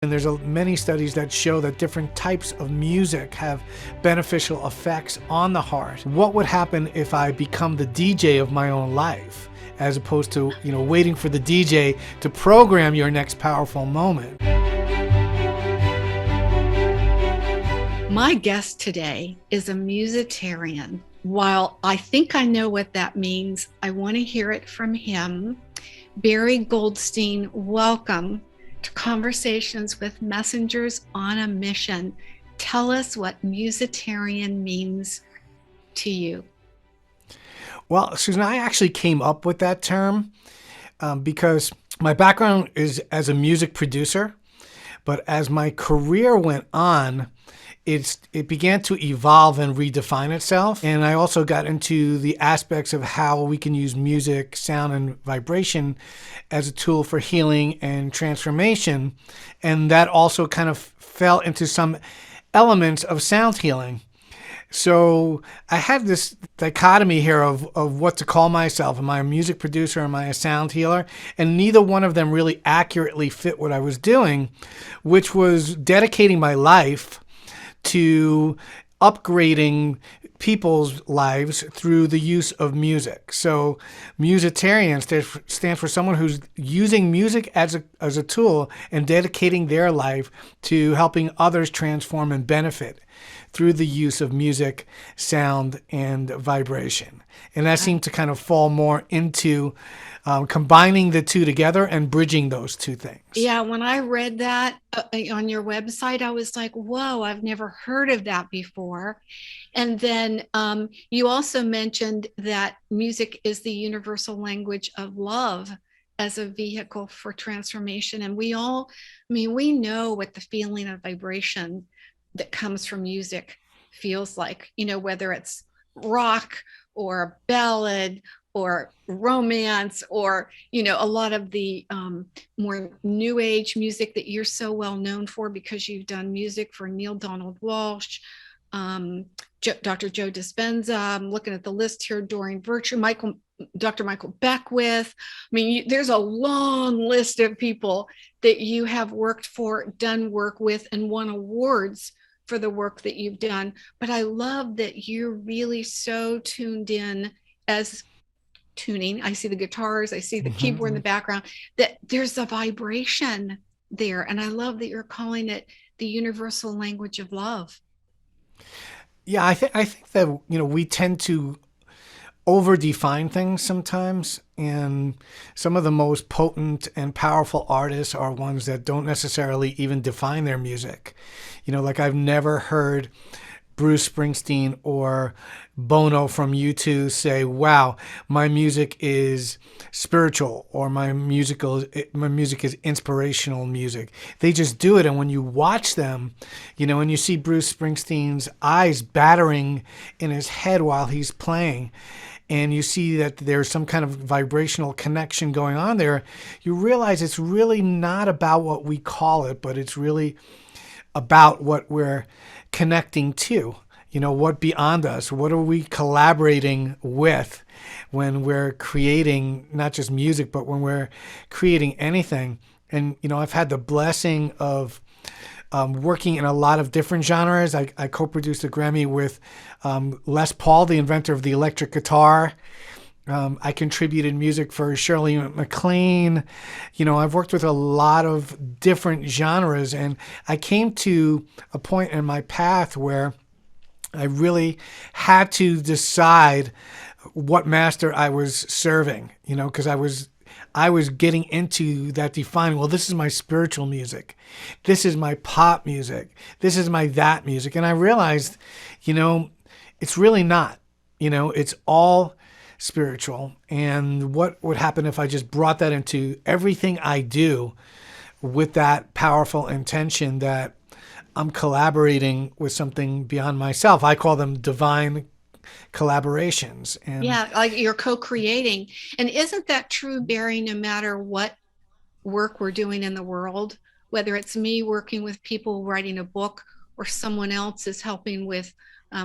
And there's many studies that show that different types of music have beneficial effects on the heart. What would happen if I become the DJ of my own life, as opposed to, waiting for the DJ to program your next powerful moment? My guest today is a musitarian. While I think I know what that means, I want to hear it from him. Barry Goldstein, welcome to Conversations with Messengers on a Mission. Tell us what musitarian means to you. Well, Susan, I actually came up with that term because my background is as a music producer, but as my career went on, it began to evolve and redefine itself. And I also got into the aspects of how we can use music, sound, and vibration as a tool for healing and transformation. And that also kind of fell into some elements of sound healing. So I had this dichotomy here of what to call myself. Am I a music producer? Am I a sound healer? And neither one of them really accurately fit what I was doing, which was dedicating my life to upgrading people's lives through the use of music. So musitarian stands for someone who's using music as a tool and dedicating their life to helping others transform and benefit through the use of music, sound, and vibration. And that seemed to kind of fall more into combining the two together and bridging those two things. Yeah, when I read that on your website, I was like, whoa, I've never heard of that before. And then you also mentioned that music is the universal language of love as a vehicle for transformation. And we know what the feeling of vibration that comes from music feels like, whether it's rock or a ballad or romance or, a lot of the more new age music that you're so well known for because you've done music for Neil Donald Walsh, Dr. Joe Dispenza. I'm looking at the list here, Doreen Virtue, Dr. Michael Beckwith. There's a long list of people that you have worked for, done work with, and won awards for the work that you've done. But I love that you're really so tuned in as tuning. I see the guitars, I see the keyboard in the background, that there's a vibration there. And I love that you're calling it the universal language of love. Yeah, I think that, we tend to over-define things sometimes, and some of the most potent and powerful artists are ones that don't necessarily even define their music. Like I've never heard Bruce Springsteen or Bono from U2 say, wow, my music is spiritual, or my music is inspirational music. They just do it. And when you watch them, and you see Bruce Springsteen's eyes battering in his head while he's playing, and you see that there's some kind of vibrational connection going on there, you realize it's really not about what we call it, but it's really about what we're connecting to. What beyond us? What are we collaborating with when we're creating not just music, but when we're creating anything? And, I've had the blessing of working in a lot of different genres. I co-produced a Grammy with Les Paul, the inventor of the electric guitar. I contributed music for Shirley MacLaine. I've worked with a lot of different genres, and I came to a point in my path where I really had to decide what master I was serving, because I was getting into that defining, well, this is my spiritual music. This is my pop music. This is my that music. And I realized, it's really not, it's all spiritual. And what would happen if I just brought that into everything I do with that powerful intention that I'm collaborating with something beyond myself? I call them divine collaborations. And yeah, like you're co-creating. And isn't that true, Barry, no matter what work we're doing in the world, whether it's me working with people writing a book or someone else is helping with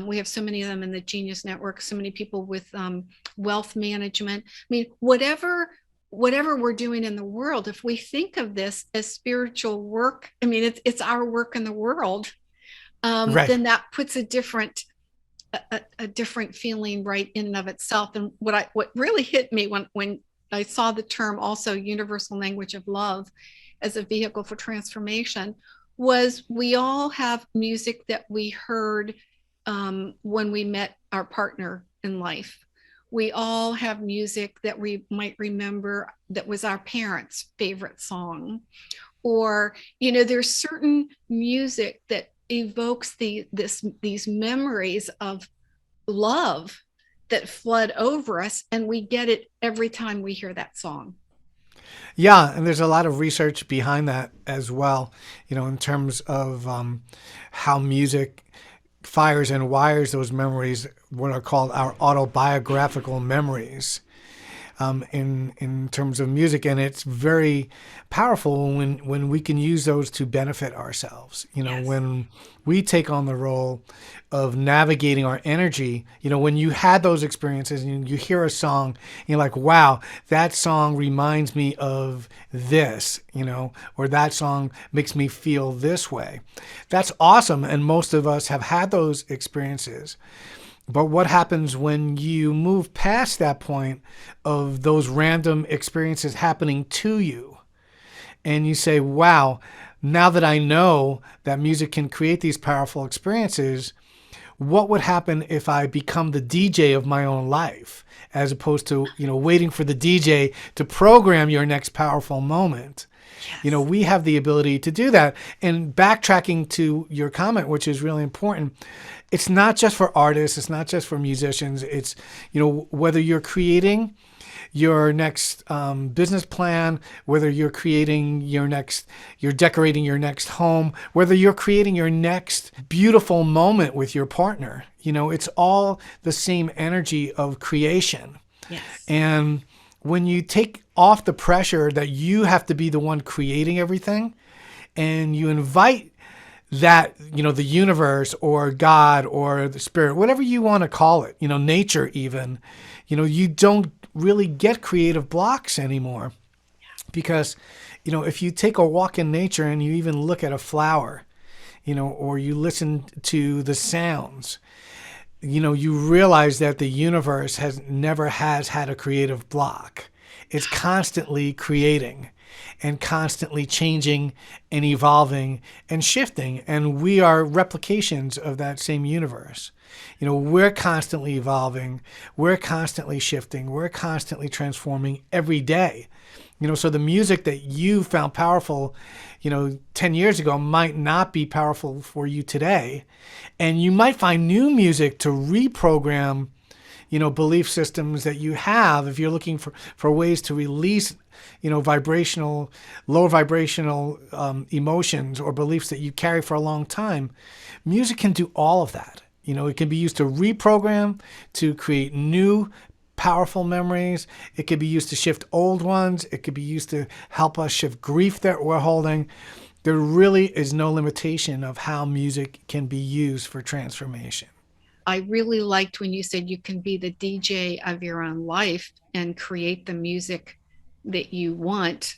we have so many of them in the Genius Network, so many people with wealth management. Whatever whatever we're doing in the world, if we think of this as spiritual work, I mean, it's our work in the world, Right. then that puts a different feeling right in and of itself. And what really hit me when I saw the term also universal language of love as a vehicle for transformation was we all have music that we heard when we met our partner in life. We all have music that we might remember that was our parents' favorite song. Or, there's certain music that evokes these memories of love that flood over us, and we get it every time we hear that song. Yeah, and there's a lot of research behind that as well, in terms of how music fires and wires those memories, what are called our autobiographical memories. In terms of music, and it's very powerful when we can use those to benefit ourselves. Yes. When we take on the role of navigating our energy. When you had those experiences and you hear a song, you're like, wow, that song reminds me of this, or that song makes me feel this way. That's awesome, and most of us have had those experiences. But what happens when you move past that point of those random experiences happening to you and you say, wow, now that I know that music can create these powerful experiences, what would happen if I become the DJ of my own life as opposed to, waiting for the DJ to program your next powerful moment? Yes. We have the ability to do that. And backtracking to your comment, which is really important, it's not just for artists, it's not just for musicians. It's, whether you're creating your next business plan, whether you're you're decorating your next home, whether you're creating your next beautiful moment with your partner, it's all the same energy of creation. Yes. And when you take off the pressure that you have to be the one creating everything, and you invite that, the universe or God or the spirit, whatever you want to call it, nature even, you don't really get creative blocks anymore. Because, if you take a walk in nature and you even look at a flower, or you listen to the sounds, you realize that the universe never has had a creative block. It's constantly creating and constantly changing and evolving and shifting. And we are replications of that same universe. We're constantly evolving. We're constantly shifting. We're constantly transforming every day. So the music that you found powerful, 10 years ago might not be powerful for you today. And you might find new music to reprogram, belief systems that you have if you're looking for ways to release, low vibrational emotions or beliefs that you carry for a long time. Music can do all of that. It can be used to reprogram, to create new powerful memories. It could be used to shift old ones. It could be used to help us shift grief that we're holding. There really is no limitation of how music can be used for transformation. I really liked when you said you can be the DJ of your own life and create the music that you want,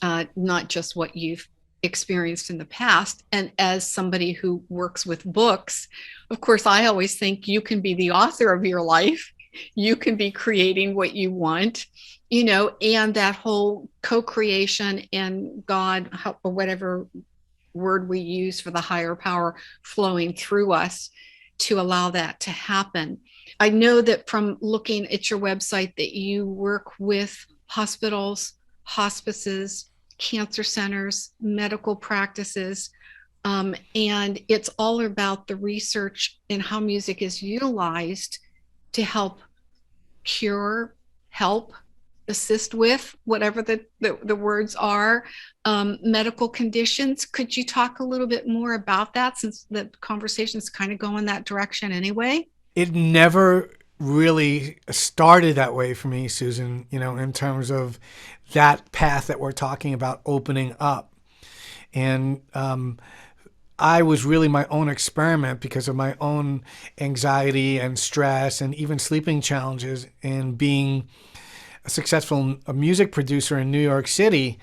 not just what you've experienced in the past. And as somebody who works with books, of course, I always think you can be the author of your life. You can be creating what you want, and that whole co-creation and God, or whatever word we use for the higher power flowing through us to allow that to happen. I know that from looking at your website that you work with hospitals, hospices, cancer centers, medical practices, and it's all about the research and how music is utilized to help cure, help, assist with, whatever the words are, medical conditions. Could you talk a little bit more about that, since the conversation's kind of going that direction anyway? It never really started that way for me, Susan, in terms of that path that we're talking about opening up. And I was really my own experiment because of my own anxiety and stress and even sleeping challenges, and being a successful music producer in New York City,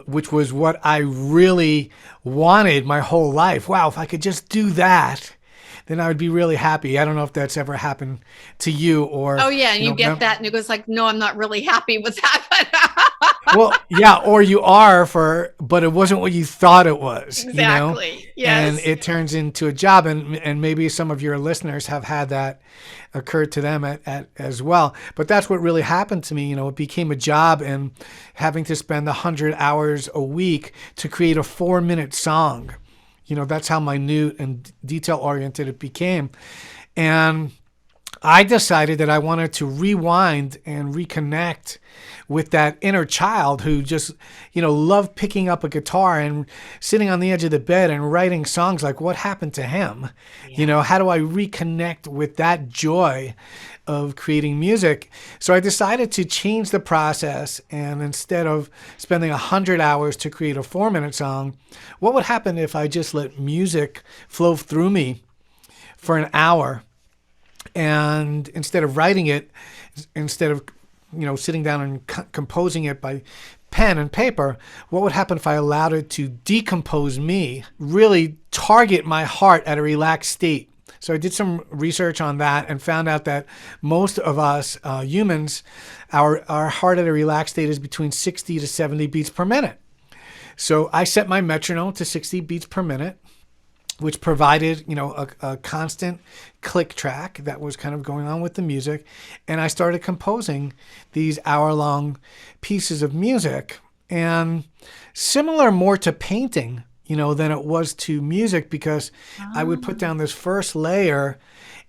which was what I really wanted my whole life. Wow, if I could just do that, then I would be really happy. I don't know if that's ever happened to you or, Oh yeah, and you you know, get that, and it goes like, no, I'm not really happy with that. well, yeah, or you are but it wasn't what you thought it was, Exactly. and Yes. it turns into a job. And maybe some of your listeners have had that occur to them at as well. But that's what really happened to me. It became a job, and having to spend 100 hours a week to create a 4-minute song. That's how minute and detail oriented it became. And I decided that I wanted to rewind and reconnect with that inner child who just, loved picking up a guitar and sitting on the edge of the bed and writing songs. Like, what happened to him? Yeah. How do I reconnect with that joy of creating music? So I decided to change the process, and instead of spending 100 hours to create a 4-minute song, what would happen if I just let music flow through me for an hour? And instead of writing it, instead of sitting down and composing it by pen and paper, what would happen if I allowed it to decompose me, really target my heart at a relaxed state? So I did some research on that and found out that most of us humans, our heart at a relaxed state is between 60 to 70 beats per minute. So I set my metronome to 60 beats per minute, which provided, a constant click track that was kind of going on with the music. And I started composing these hour-long pieces of music, and similar more to painting, than it was to music, because I would put down this first layer,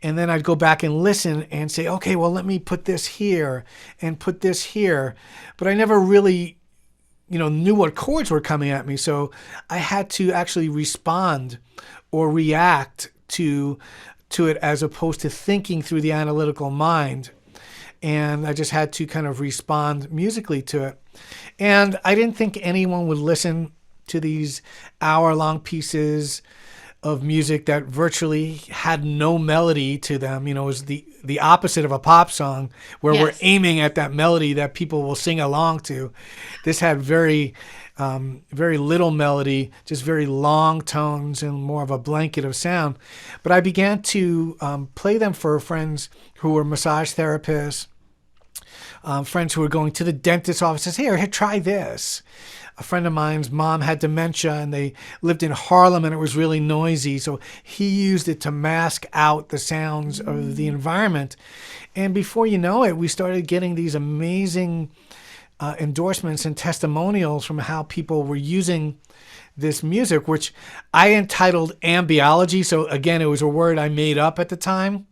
and then I'd go back and listen and say, okay, well, let me put this here and put this here. But I never really knew what chords were coming at me. So I had to actually respond or react to it, as opposed to thinking through the analytical mind. And I just had to kind of respond musically to it. And I didn't think anyone would listen to these hour-long pieces of music that virtually had no melody to them. It was the opposite of a pop song, where we're Yes. aiming at that melody that people will sing along to. This had very little melody, just very long tones and more of a blanket of sound. But I began to play them for friends who were massage therapists, friends who were going to the dentist's offices. Here, try this. A friend of mine's mom had dementia, and they lived in Harlem, and it was really noisy. So he used it to mask out the sounds of the environment. And before you know it, we started getting these amazing endorsements and testimonials from how people were using this music, which I entitled ambiology. So again, it was a word I made up at the time.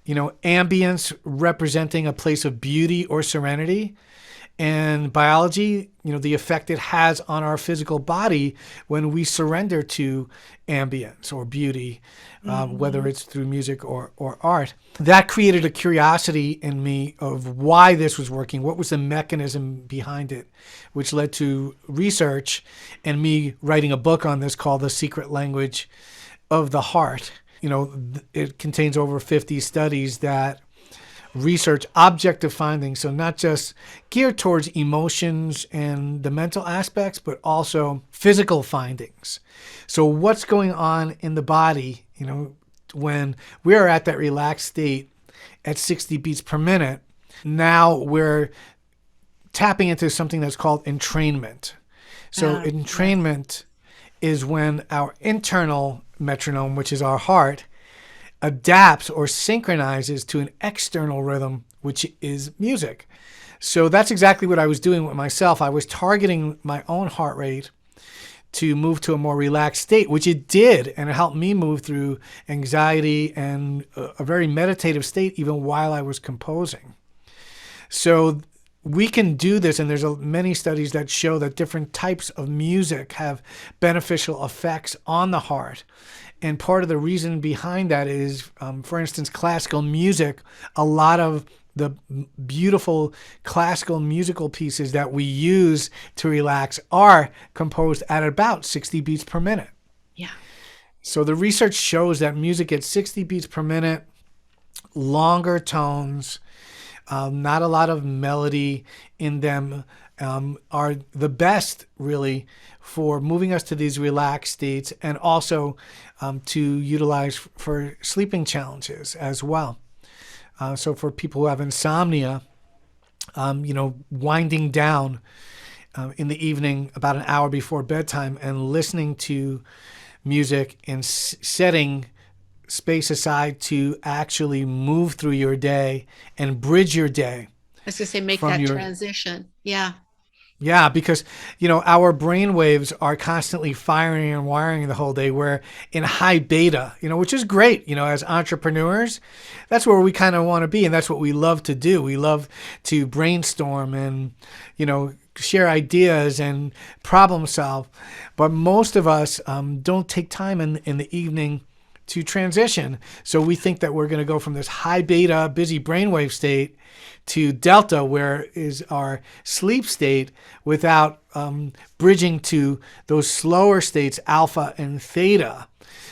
Ambience representing a place of beauty or serenity. And biology, the effect it has on our physical body when we surrender to ambience or beauty, whether it's through music or art. That created a curiosity in me of why this was working, what was the mechanism behind it, which led to research and me writing a book on this called The Secret Language of the Heart. It contains over 50 studies that research objective findings, so not just geared towards emotions and the mental aspects, but also physical findings. So what's going on in the body, when we're at that relaxed state at 60 beats per minute? Now we're tapping into something that's called entrainment. So entrainment is when our internal metronome, which is our heart, adapts or synchronizes to an external rhythm, which is music. So that's exactly what I was doing with myself. I was targeting my own heart rate to move to a more relaxed state, which it did, and it helped me move through anxiety and a very meditative state even while I was composing. So we can do this, and there's many studies that show that different types of music have beneficial effects on the heart. And part of the reason behind that is, for instance, classical music. A lot of the beautiful classical musical pieces that we use to relax are composed at about 60 beats per minute. Yeah. So the research shows that music at 60 beats per minute, longer tones, not a lot of melody in them, are the best really for moving us to these relaxed states, and also to utilize for sleeping challenges as well. So for people who have insomnia, winding down in the evening about an hour before bedtime and listening to music and setting space aside to actually move through your day and bridge your day I was going to say, make from that your transition. Yeah. yeah, because our brain waves are constantly firing and wiring the whole day. We're in high beta, which is great. As entrepreneurs, that's where we kind of want to be, and that's what we love to do. We love to brainstorm and share ideas and problem solve. But most of us don't take time in the evening to transition. So we think that we're going to go from this high beta, busy brainwave state to delta, where is our sleep state, without bridging to those slower states, alpha and theta.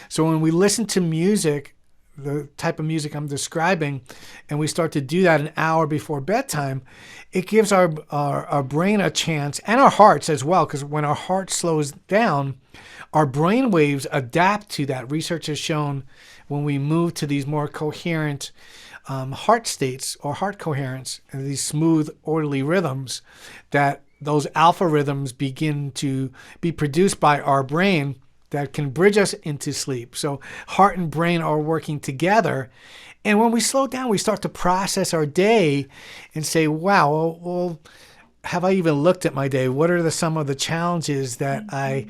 So when we listen to music, the type of music I'm describing, and we start to do that an hour before bedtime, it gives our brain a chance, and our hearts as well, because when our heart slows down, our brain waves adapt to that. Research has shown when we move to these more coherent heart states, or heart coherence, and these smooth, orderly rhythms, that those alpha rhythms begin to be produced by our brain that can bridge us into sleep. So heart and brain are working together. And when we slow down, we start to process our day and say, wow, well, have I even looked at my day? What are some of the challenges that I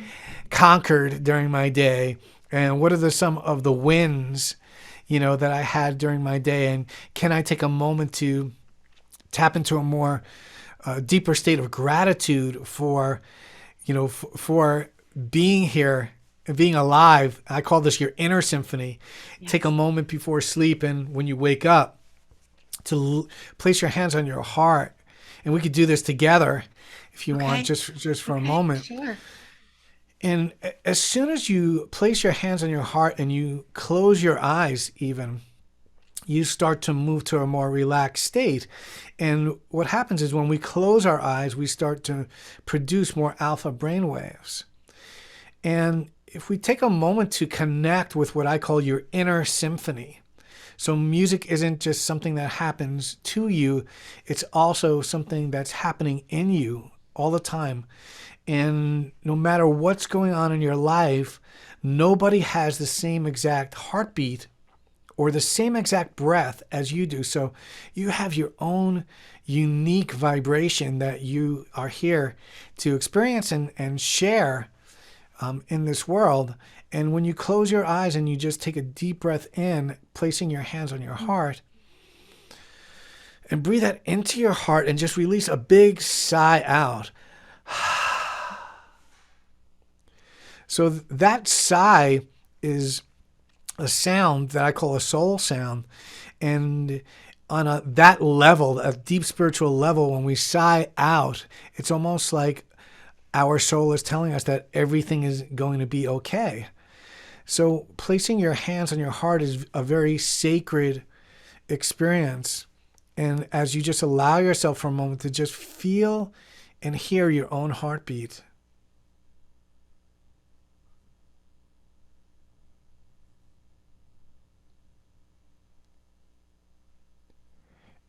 conquered during my day? And what are some of the wins, that I had during my day? And can I take a moment to tap into a more deeper state of gratitude for, for being here and being alive? I call this your inner symphony. Yes. Take a moment before sleep, and when you wake up, to place your hands on your heart. And we could do this together if you want, just for a moment. Sure. And as soon as you place your hands on your heart and you close your eyes even, you start to move to a more relaxed state. And what happens is when we close our eyes, we start to produce more alpha brain waves. And if we take a moment to connect with what I call your inner symphony, so music isn't just something that happens to you, it's also something that's happening in you all the time. And no matter what's going on in your life, nobody has the same exact heartbeat or the same exact breath as you do. So you have your own unique vibration that you are here to experience and share in this world. And when you close your eyes and you just take a deep breath in, placing your hands on your heart, and breathe that into your heart and just release a big sigh out. So that sigh is a sound that I call a soul sound. And on that level, a deep spiritual level, when we sigh out, it's almost like our soul is telling us that everything is going to be okay. So placing your hands on your heart is a very sacred experience. And as you just allow yourself for a moment to just feel and hear your own heartbeat.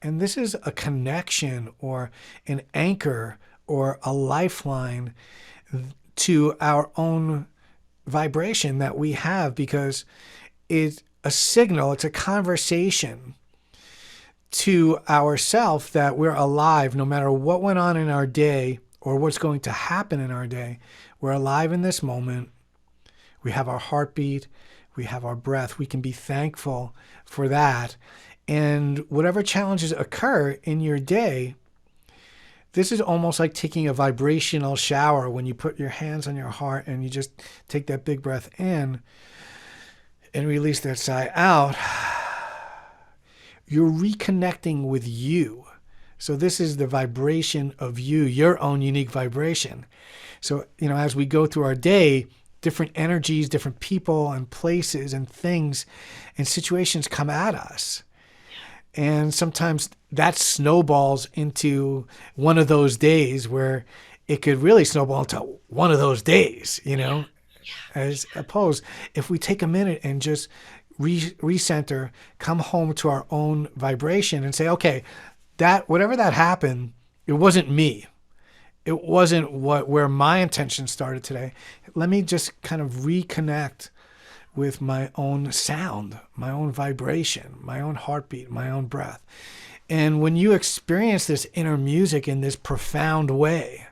And this is a connection or an anchor or a lifeline to our own vibration that we have, because it's a signal, it's a conversation to ourself that we're alive no matter what went on in our day or what's going to happen in our day. We're alive in this moment. We have our heartbeat. We have our breath. We can be thankful for that. And whatever challenges occur in your day, this is almost like taking a vibrational shower when you put your hands on your heart and you just take that big breath in and release that sigh out. You're reconnecting with you. So this is the vibration of you, your own unique vibration. So, as we go through our day, different energies, different people and places and things and situations come at us. And sometimes that snowballs into one of those days where it could really snowball into one of those days, as opposed if we take a minute and just recenter, come home to our own vibration and say, okay, that whatever that happened, it wasn't me. It wasn't where my intention started today. Let me just kind of reconnect with my own sound, my own vibration, my own heartbeat, my own breath. And when you experience this inner music in this profound way,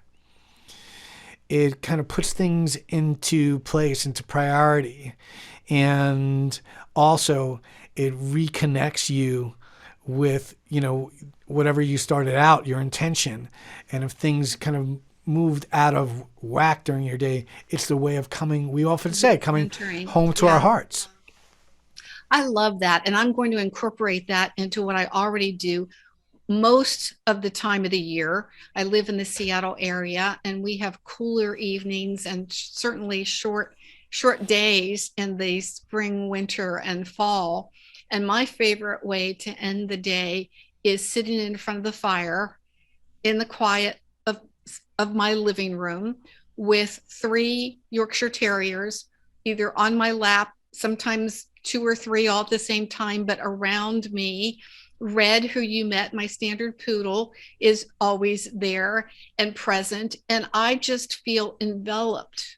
it kind of puts things into place, into priority. And also it reconnects you with, whatever you started out, your intention. And if things kind of moved out of whack during your day, it's the way of coming, we often say, coming Entering. home to Yeah. our hearts. I love that. And I'm going to incorporate that into what I already do most of the time of the year. I live in the Seattle area, and we have cooler evenings and certainly short days in the spring, winter, and fall. And my favorite way to end the day is sitting in front of the fire in the quiet of my living room with three Yorkshire Terriers, either on my lap, sometimes two or three all at the same time, but around me. Red, who you met, my standard poodle, is always there and present. And I just feel enveloped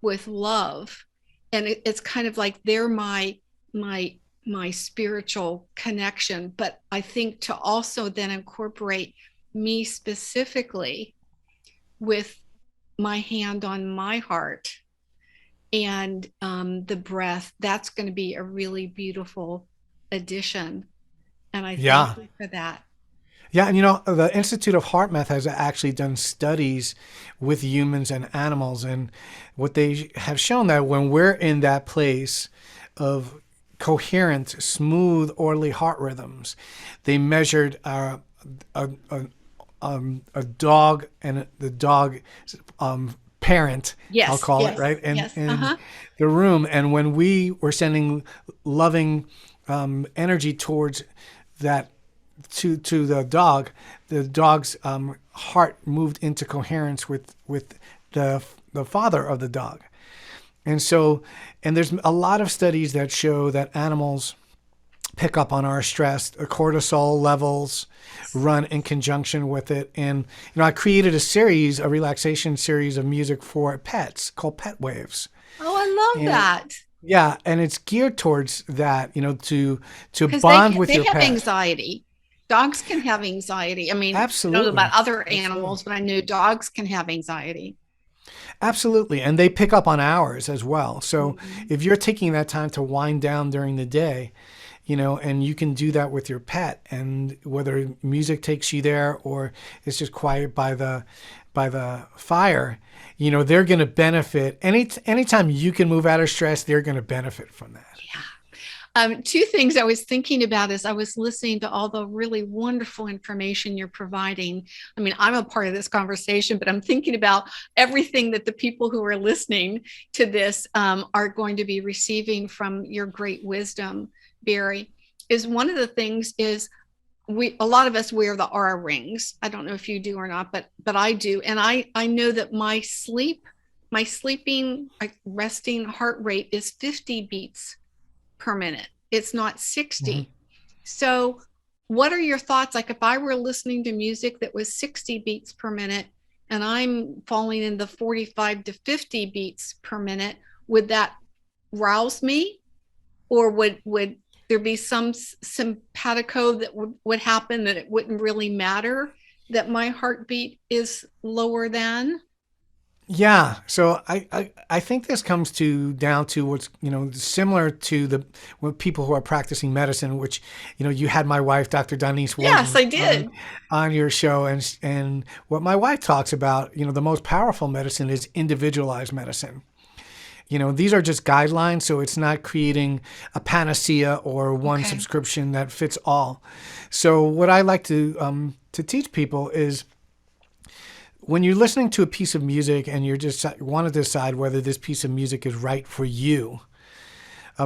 with love. And it's kind of like they're my spiritual connection. But I think to also then incorporate me specifically with my hand on my heart and the breath, that's going to be a really beautiful addition. And I thank Yeah. you for that. Yeah. And the Institute of Heart Math has actually done studies with humans and animals. And what they have shown that when we're in that place of coherent, smooth, orderly heart rhythms, they measured a, a dog and the dog parent, I'll Yes, call it, yes, right? And yes. in the room. And when we were sending loving energy towards that to the dog's heart moved into coherence with the father of the dog. And so, and there's a lot of studies that show that animals pick up on our stress. The cortisol levels run in conjunction with it. And, I created a relaxation series of music for pets called Pet Waves. Oh, I love And that. yeah, and it's geared towards that, to Because bond with they your have pet. anxiety. Dogs can have anxiety. I mean, I don't know about Absolutely. other Absolutely. animals, but I know dogs can have anxiety. Absolutely. And they pick up on ours as well. So Mhm. if you're taking that time to wind down during the day, and you can do that with your pet, and whether music takes you there or it's just quiet by the fire, they're going to benefit. Anytime you can move out of stress, they're going to benefit from that. Yeah. Two things I was thinking about as I was listening to all the really wonderful information you're providing. I mean, I'm a part of this conversation, but I'm thinking about everything that the people who are listening to this are going to be receiving from your great wisdom, Barry. Is one of the things is a lot of us wear the aura rings. I don't know if you do or not, but I do, and I know that my sleeping, like resting heart rate is 50 beats per minute. It's not Mm-hmm. 60. So, what are your thoughts? Like, if I were listening to music that was 60 beats per minute and I'm falling in the 45 to 50 beats per minute, would that rouse me? Or would there be some simpatico that would happen that it wouldn't really matter that my heartbeat is lower than? Yeah, so I think this comes down to what's similar to the what people who are practicing medicine, which you had my wife, Dr. Denise Yes, Warden, I did. on your show, and what my wife talks about, the most powerful medicine is individualized medicine. These are just guidelines, so it's not creating a panacea or one Okay. subscription that fits all. So what I like to teach people is when you're listening to a piece of music and you're just want to decide whether this piece of music is right for you,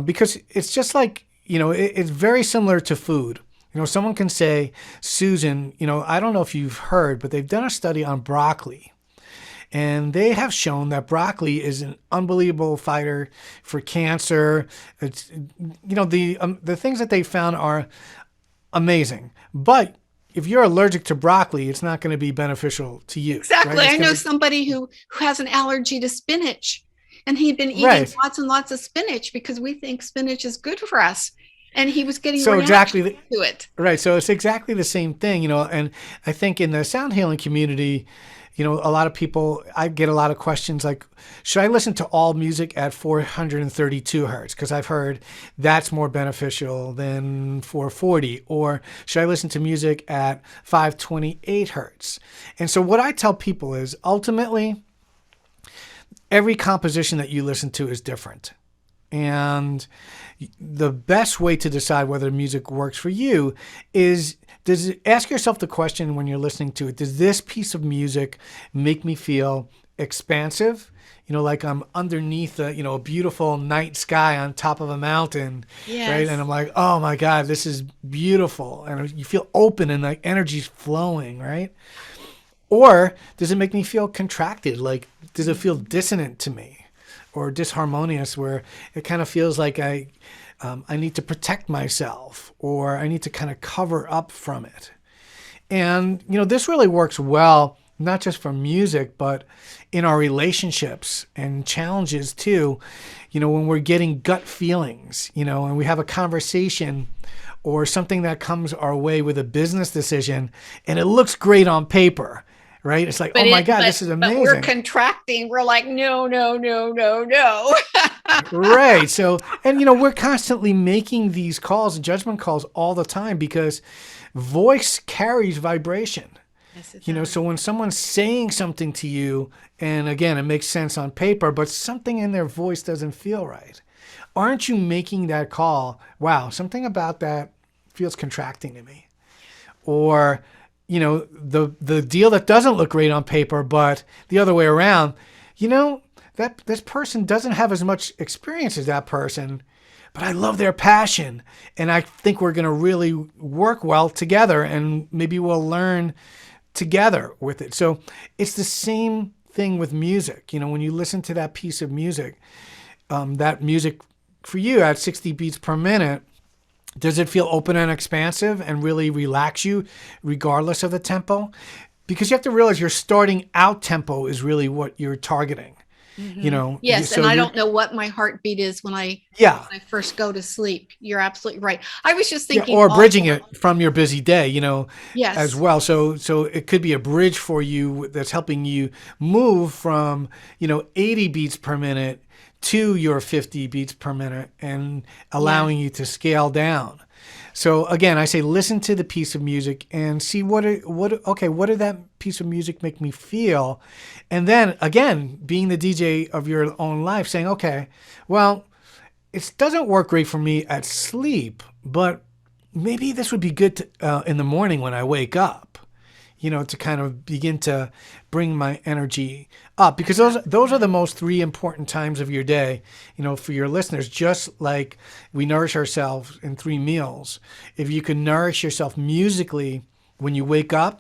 because it's just like it's very similar to food. Someone can say, Susan, I don't know if you've heard, but they've done a study on broccoli. And they have shown that broccoli is an unbelievable fighter for cancer. It's, the things that they found are amazing. But if you're allergic to broccoli, it's not going to be beneficial to you, right? Exactly. It's I know going to, somebody who has an allergy to spinach, and he'd been eating right. lots and lots of spinach because we think spinach is good for us. And he was getting So reactions exactly, to it. right. So it's exactly the same thing, and I think in the sound healing community, a lot of people, I get a lot of questions like, should I listen to all music at 432 hertz? Because I've heard that's more beneficial than 440. Or should I listen to music at 528 hertz? And so what I tell people is ultimately, every composition that you listen to is different. And the best way to decide whether music works for you is ask yourself the question when you're listening to it, does this piece of music make me feel expansive? Like I'm underneath a beautiful night sky on top of a mountain, right? And Yes. I'm like, oh my God, this is beautiful. And you feel open and like energy's flowing, right? Or does it make me feel contracted? Like, does it feel dissonant to me or disharmonious where it kind of feels like I need to protect myself or I need to kind of cover up from it? And, this really works well, not just for music, but in our relationships and challenges too. When we're getting gut feelings, and we have a conversation or something that comes our way with a business decision and it looks great on paper, right? It's like, But oh my it God, this is but we're amazing. contracting. We're like, no, no, no, no, no. Right. So, and we're constantly making these calls and judgment calls all the time because voice carries vibration. Yes, it So does. when someone's saying something to you, and again, it makes sense on paper, but something in their voice doesn't feel right. Aren't you making that call? Wow, something about that feels contracting to me. Or, the deal that doesn't look great on paper, but the other way around, you know, that this person doesn't have as much experience as that person, but I love their passion. And I think we're going to really work well together and maybe we'll learn together with it. So it's the same thing with music. When you listen to that piece of music, that music for you at 60 beats per minute, does it feel open and expansive and really relax you regardless of the tempo? Because you have to realize your starting out tempo is really what you're targeting. Yes, and So I you're, don't know what my heartbeat is yeah, when I first go to sleep. You're absolutely right. I was just yeah, thinking or also, bridging it from your busy day, as yes, well. So it could be a bridge for you that's helping you move from, 80 beats per minute to your 50 beats per minute and yes, allowing you to scale down. So again, I say listen to the piece of music and see what did that piece of music make me feel? And then again, being the DJ of your own life, saying, okay, well, it doesn't work great for me at sleep, but maybe this would be good in the morning when I wake up, to kind of begin to bring my energy up because those are the most three important times of your day, for your listeners, just like we nourish ourselves in three meals. If you can nourish yourself musically when you wake up,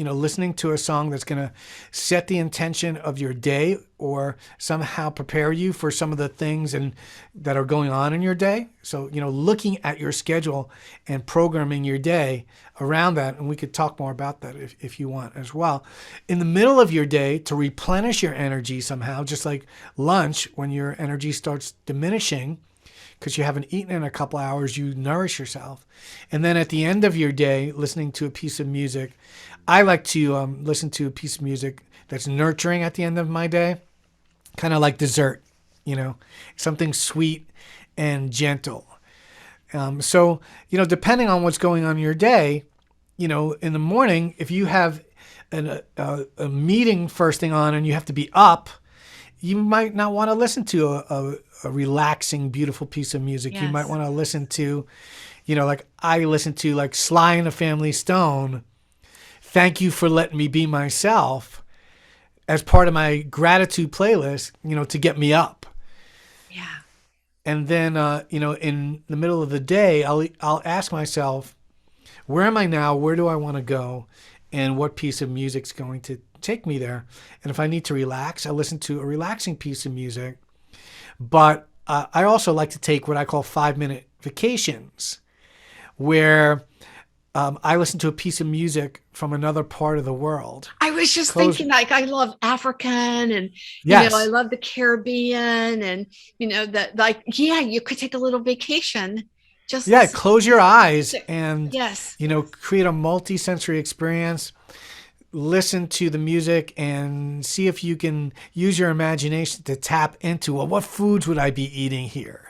listening to a song that's going to set the intention of your day or somehow prepare you for some of the things and that are going on in your day. So, looking at your schedule and programming your day around that. And we could talk more about that if you want as well. In the middle of your day to replenish your energy somehow, just like lunch, when your energy starts diminishing, because you haven't eaten in a couple hours, you nourish yourself. And then at the end of your day, listening to a piece of music, I like to listen to a piece of music that's nurturing at the end of my day, kind of like dessert, something sweet and gentle. So, depending on what's going on in your day, in the morning, if you have a meeting first thing on and you have to be up, you might not want to listen to a relaxing, beautiful piece of music. You might yes, want to listen to, like I listen to like Sly and the Family Stone. Thank you for letting me be myself as part of my gratitude playlist, to get me up. yeah, And then, in the middle of the day, I'll ask myself, where am I now? Where do I want to go? And what piece of music's going to take me there? And if I need to relax, I listen to a relaxing piece of music. But I also like to take what I call 5 minute vacations, where I listen to a piece of music from another part of the world. I was just Close. thinking, like, I love African and, I Yes. love the Caribbean and, that, like, yeah, you could take a little vacation just Yeah. listening Close your to eyes music. and, Yes. create a multi-sensory experience. Listen to the music and see if you can use your imagination to tap into, well, what foods would I be eating here?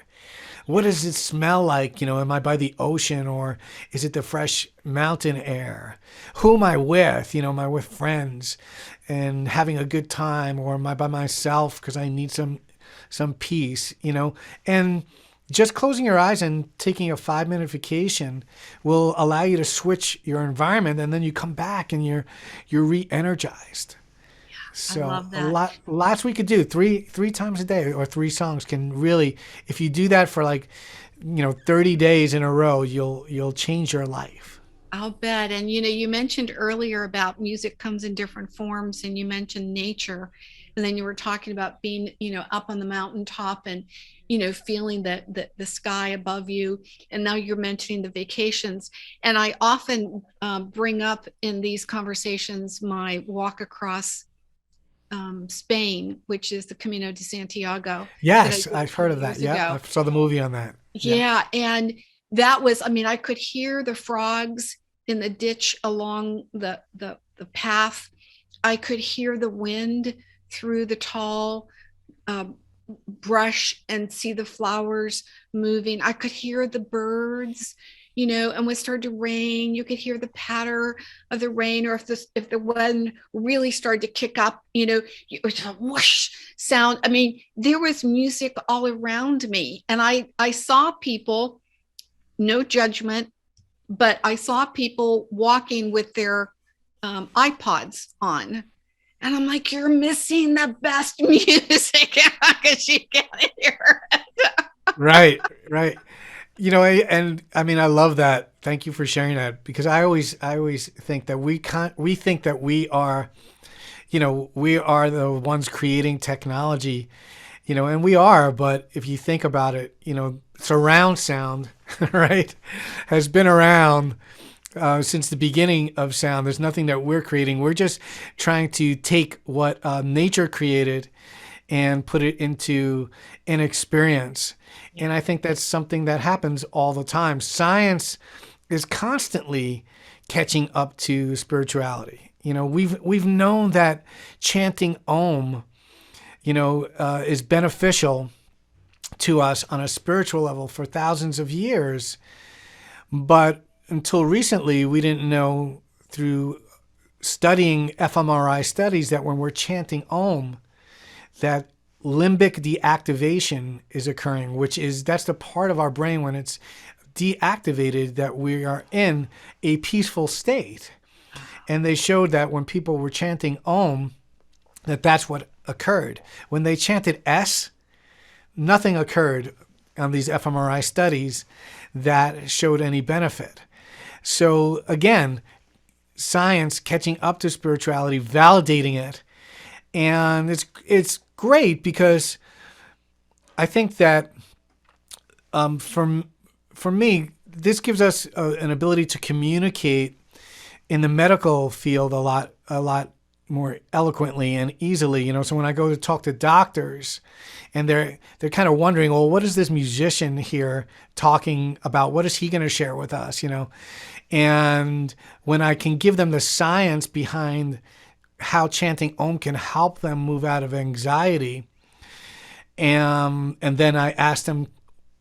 What does it smell like? Am I by the ocean or is it the fresh mountain air? Who am I with? Am I with friends and having a good time, or am I by myself because I need some peace? And just closing your eyes and taking a 5 minute vacation will allow you to switch your environment, and then you come back and you're re-energized. I So love a that. lot, lots we could do. Three times a day or three songs can really, if you do that for like, 30 days in a row, you'll change your life. I'll bet. And you mentioned earlier about music comes in different forms, and you mentioned nature. And then you were talking about being, up on the mountaintop and, feeling the sky above you. And now you're mentioning the vacations. And I often bring up in these conversations my walk across Spain, which is the Camino de Santiago that I Yes, did a I've few heard of that. years Yeah, I ago. saw the movie on that. Yeah. Yeah. And that was, I mean, I could hear the frogs in the ditch along the path. I could hear the wind through the tall um, brush and see the flowers moving. I could hear the birds, and when it started to rain, you could hear the patter of the rain, or if the wind really started to kick up, it was a whoosh sound. I mean, there was music all around me, and I saw people, no judgment, but I saw people walking with their iPods on. And I'm like, you're missing the best music because you can't hear it. Right, right. And I mean, I love that. Thank you for sharing that, because I always think that we think that we are the ones creating technology, and we are. But if you think about it, surround sound, right, has been around since the beginning of sound. There's nothing that we're creating. We're just trying to take what nature created and put it into an experience. And I think that's something that happens all the time. Science is constantly catching up to spirituality. We've known that chanting Om, is beneficial to us on a spiritual level for thousands of years. But until recently, we didn't know through studying fMRI studies that when we're chanting Om, that limbic deactivation is occurring, that's the part of our brain when it's deactivated that we are in a peaceful state. And they showed that when people were chanting Om, that's what occurred. When they chanted S, nothing occurred on these fMRI studies that showed any benefit. So again, science catching up to spirituality, validating it, and it's great because I think that for me, this gives us an ability to communicate in the medical field a lot more eloquently and easily. So when I go to talk to doctors, and they're kind of wondering, well, what is this musician here talking about? What is he going to share with us? And when I can give them the science behind how chanting Om can help them move out of anxiety, and then I asked them,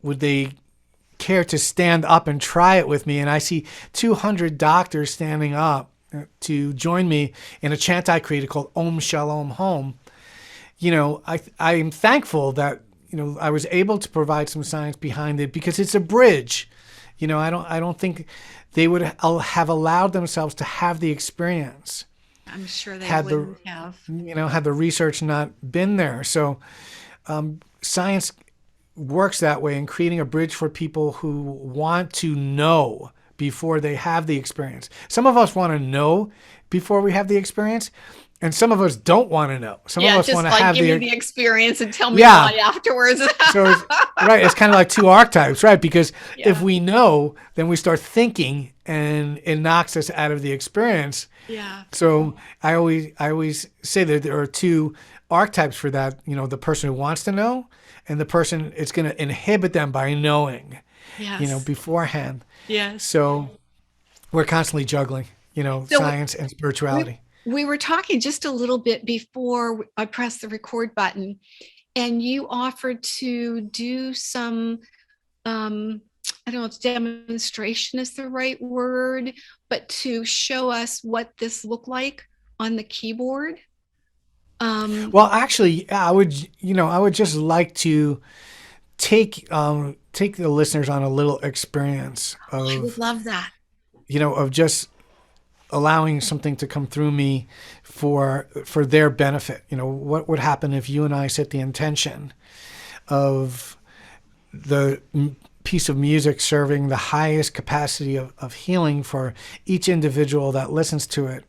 would they care to stand up and try it with me? And I see 200 doctors standing up to join me in a chant I created called Om Shalom Home. I'm thankful that I was able to provide some science behind it, because it's a bridge. I don't think they would have allowed themselves to have the experience I'm sure they had the wouldn't have. had the research not been there. So science works that way in creating a bridge for people who want to know before they have the experience. Some of us want to know before we have the experience, and some of us don't want to know. Some of Yeah, us want just to like have give me the the experience and tell me yeah. why afterwards. So it's, right, it's kind of like two archetypes, right? Because if Yeah. we know, then we start thinking, and it knocks us out of the experience. Yeah. So I always say that there are two archetypes for that. You know, the person who wants to know, and the person it's going to inhibit them by knowing. You know, Yes. beforehand. Yes. So we're constantly juggling. You know, So science and we spirituality. we were talking just a little bit before I pressed the record button, and you offered to do some I don't know if demonstration is the right word, but to show us what this looked like on the keyboard. Um, Well, actually, yeah, I would just like to take the listeners on a little experience I would of love that. of just allowing something to come through me for their benefit. You know, what would happen if you and I set the intention of the piece of music serving the highest capacity of healing for each individual that listens to it,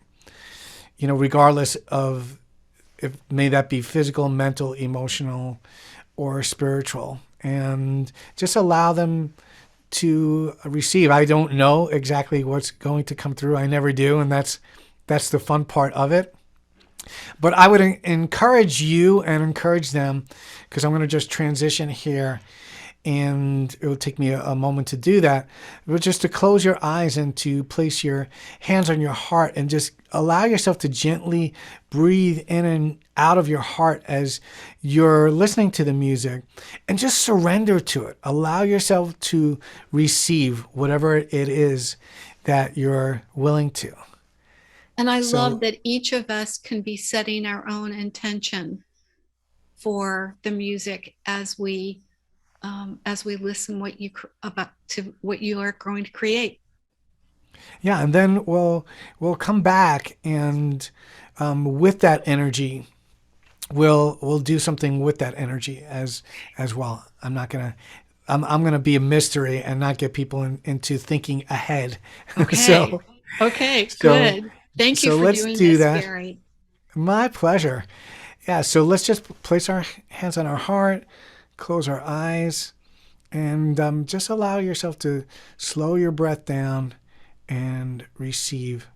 you know, regardless of if may that be physical, mental, emotional, or spiritual, and just allow them to receive. I don't know exactly what's going to come through. I never do, and that's the fun part of it. But I would encourage you and encourage them, because I'm going to just transition here, and it will take me a moment to do that. But just to close your eyes and to place your hands on your heart and just allow yourself to gently breathe in and out of your heart as you're listening to the music, and just surrender to it. Allow yourself to receive whatever it is that you're willing to. And I love So, that each of us can be setting our own intention for the music as we listen what you about to what you are going to create. yeah, and then we'll come back, and with that energy, we'll do something with that energy as well. I'm gonna be a mystery and not get people into thinking ahead. Okay. so Okay, so good. Thank you so for let's doing do this, that. Barry. My pleasure. Yeah. So let's just place our hands on our heart, close our eyes, and just allow yourself to slow your breath down and receive.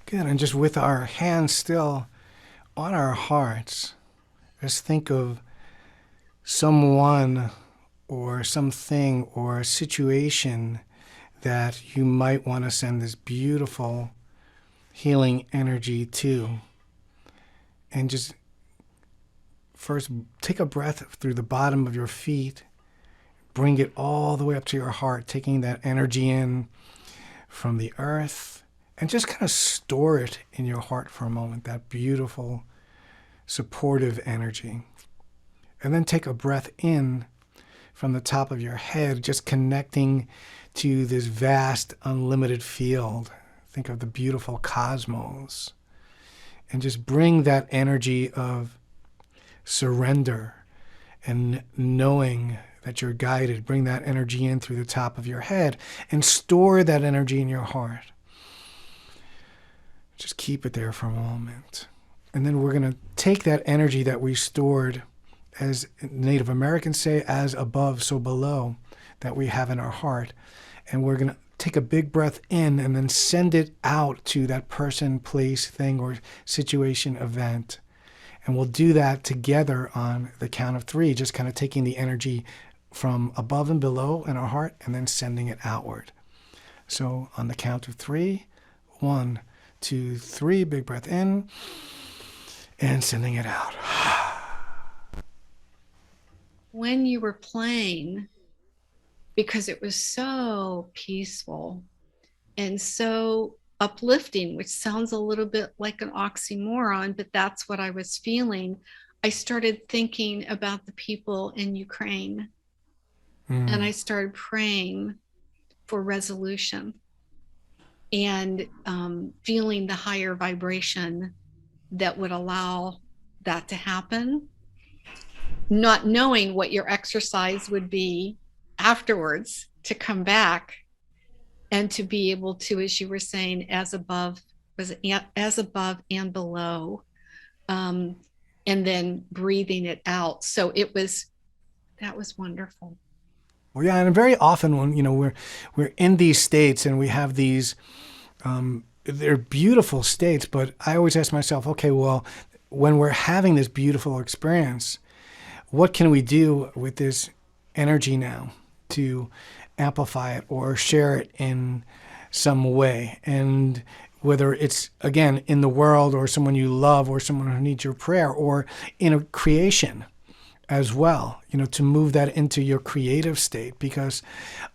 Good. And just with our hands still on our hearts, just think of someone or something or a situation that you might want to send this beautiful healing energy to. And just first take a breath through the bottom of your feet. Bring it all the way up to your heart, taking that energy in from the earth, and just kind of store it in your heart for a moment, that beautiful, supportive energy. And then take a breath in from the top of your head, just connecting to this vast, unlimited field. Think of the beautiful cosmos. And just bring that energy of surrender and knowing that you're guided. Bring that energy in through the top of your head and store that energy in your heart. Just keep it there for a moment. And then we're going to take that energy that we stored, as Native Americans say, as above, so below, that we have in our heart. And we're going to take a big breath in and then send it out to that person, place, thing, or situation, event. And we'll do that together on the count of 3, just kind of taking the energy from above and below in our heart and then sending it outward. So on the count of 3, 1, 2, 3, big breath in and sending it out. When you were playing, because it was so peaceful and so uplifting, which sounds a little bit like an oxymoron, but that's what I was feeling. I started thinking about the people in Ukraine, and I started praying for resolution and feeling the higher vibration that would allow that to happen, not knowing what your exercise would be afterwards to come back and to be able to, as you were saying, as above and below, and then breathing it out. So that was wonderful. Well, yeah, and very often when we're in these states and we have these, they're beautiful states, but I always ask myself, okay, well, when we're having this beautiful experience, what can we do with this energy now to amplify it or share it in some way? And whether it's, again, in the world or someone you love or someone who needs your prayer or in a creation as well, to move that into your creative state, because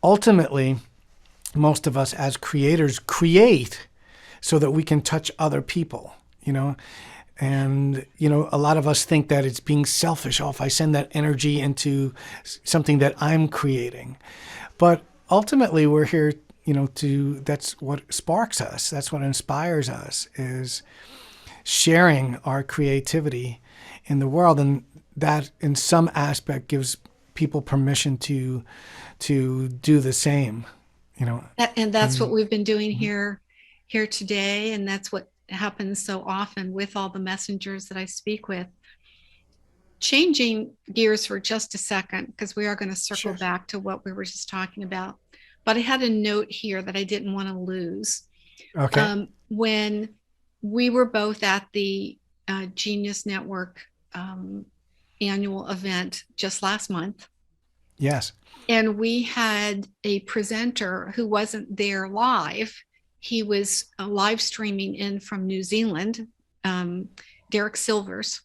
ultimately most of us as creators create so that we can touch other people, and, a lot of us think that it's being selfish. Oh, if I send that energy into something that I'm creating. But ultimately we're here, that's what sparks us. That's what inspires us, is sharing our creativity in the world. And that in some aspect gives people permission to do the same, And that's what we've been doing here today. And that's what happens so often with all the messengers that I speak with. Changing gears for just a second, because we are going to circle back to what we were just talking about. But I had a note here that I didn't want to lose. Okay. When we were both at the Genius Network annual event just last month. Yes. And we had a presenter who wasn't there live. He was live streaming in from New Zealand, Derek Silvers.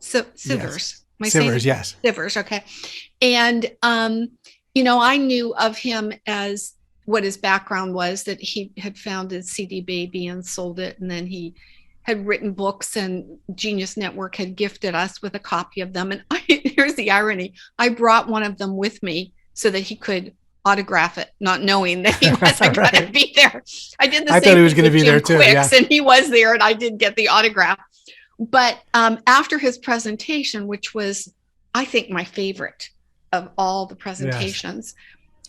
Sivers. Yes. Sivers, yes. Sivers, okay. And, I knew of him as what his background was, that he had founded CD Baby and sold it. And then he had written books, and Genius Network had gifted us with a copy of them. And here's the irony. I brought one of them with me so that he could autograph it, not knowing that he wasn't right. going to be there. I did the same. I thought he was going to be there too. Yeah. And he was there, and I did get the autograph. But after his presentation, which was, I think, my favorite of all the presentations,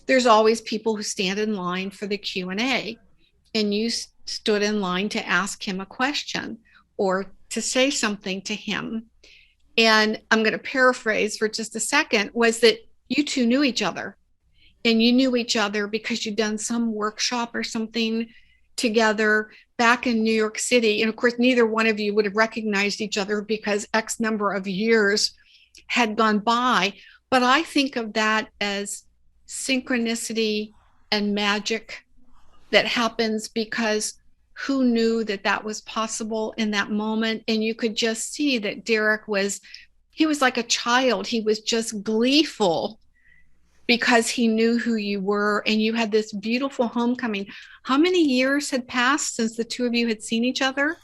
there's always people who stand in line for the Q&A, and you stood in line to ask him a question or to say something to him. And I'm going to paraphrase for just a second, was that you two knew each other, and you knew each other because you'd done some workshop or something together back in New York City. And of course, neither one of you would have recognized each other because X number of years had gone by. But I think of that as synchronicity and magic that happens because who knew that that was possible in that moment? And you could just see that Derek was, he was like a child. He was just gleeful because he knew who you were and you had this beautiful homecoming. How many years had passed since the two of you had seen each other?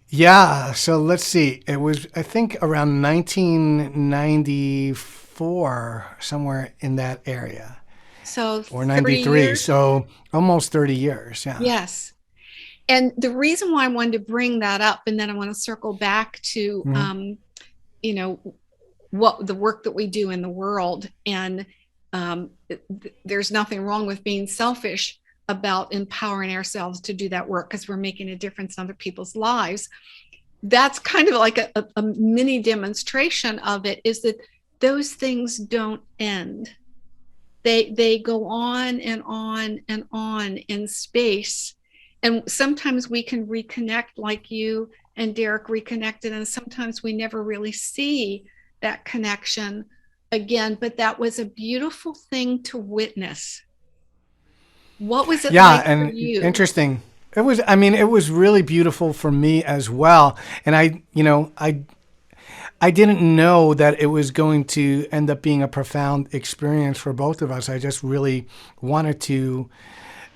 Yeah, so let's see. It was, I think, around 1994, somewhere in that area, So or 30 93. years? So almost 30 years. Yeah. Yes. And the reason why I wanted to bring that up, and then I want to circle back to, Mhm. you know, what the work that we do in the world. And um, there's nothing wrong with being selfish about empowering ourselves to do that work because we're making a difference in other people's lives. That's kind of like a mini demonstration of it, is that those things don't end. They go on and on and on in space. And sometimes we can reconnect like you and Derek reconnected, and sometimes we never really see that connection again. But that was a beautiful thing to witness. What was it Yeah, like for and you? interesting. It was, I mean, it was really beautiful for me as well. And I didn't know that it was going to end up being a profound experience for both of us. I just really wanted to,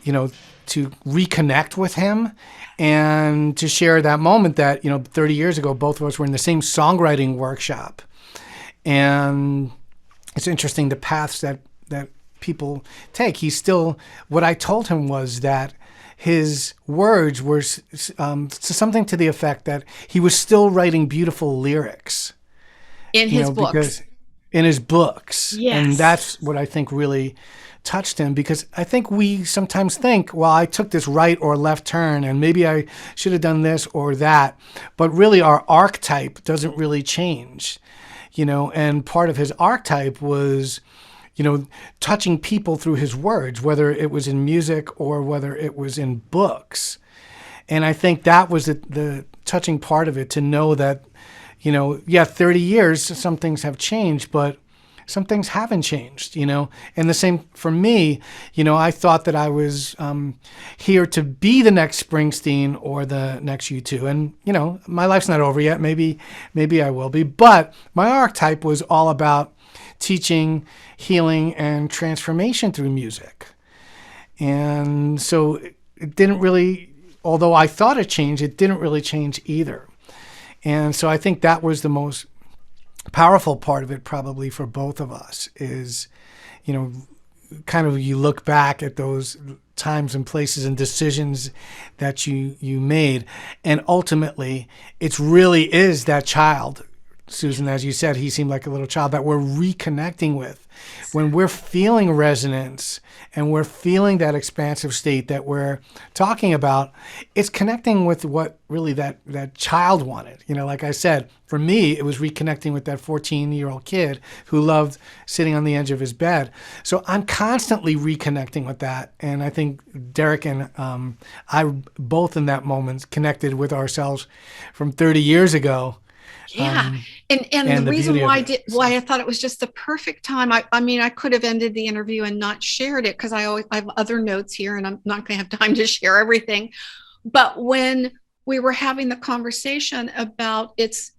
you know, to reconnect with him and to share that moment that, 30 years ago, both of us were in the same songwriting workshop. And it's interesting the paths that people take. He's still, what I told him was that his words were something to the effect that he was still writing beautiful lyrics, In his books? because in his books. And Yes. that's what I think really touched him, because I think we sometimes think, well, I took this right or left turn and maybe I should have done this or that. But really, our archetype doesn't really change, and part of his archetype was, touching people through his words, whether it was in music or whether it was in books. And I think that was the touching part of it, to know that, yeah, 30 years, some things have changed, but some things haven't changed, And the same for me, I thought that I was here to be the next Springsteen or the next U2. And, my life's not over yet. Maybe I will be. But my archetype was all about teaching, healing, and transformation through music. And so it didn't really, although I thought it changed, it didn't really change either. And so I think that was the most powerful part of it, probably for both of us, is, you know, kind of, you look back at those times and places and decisions that you made, and ultimately it really is that child, Susan, as you said, he seemed like a little child that we're reconnecting with when we're feeling resonance and we're feeling that expansive state that we're talking about. It's connecting with what really that child wanted. Like I said, for me, it was reconnecting with that 14-year-old kid who loved sitting on the edge of his bed. So I'm constantly reconnecting with that. And I think Derek and I both in that moment connected with ourselves from 30 years ago, Yeah. And the and the reason beauty of why it. why I thought it was just the perfect time. I mean, I could have ended the interview and not shared it because I have other notes here and I'm not going to have time to share everything. But when we were having the conversation about, it's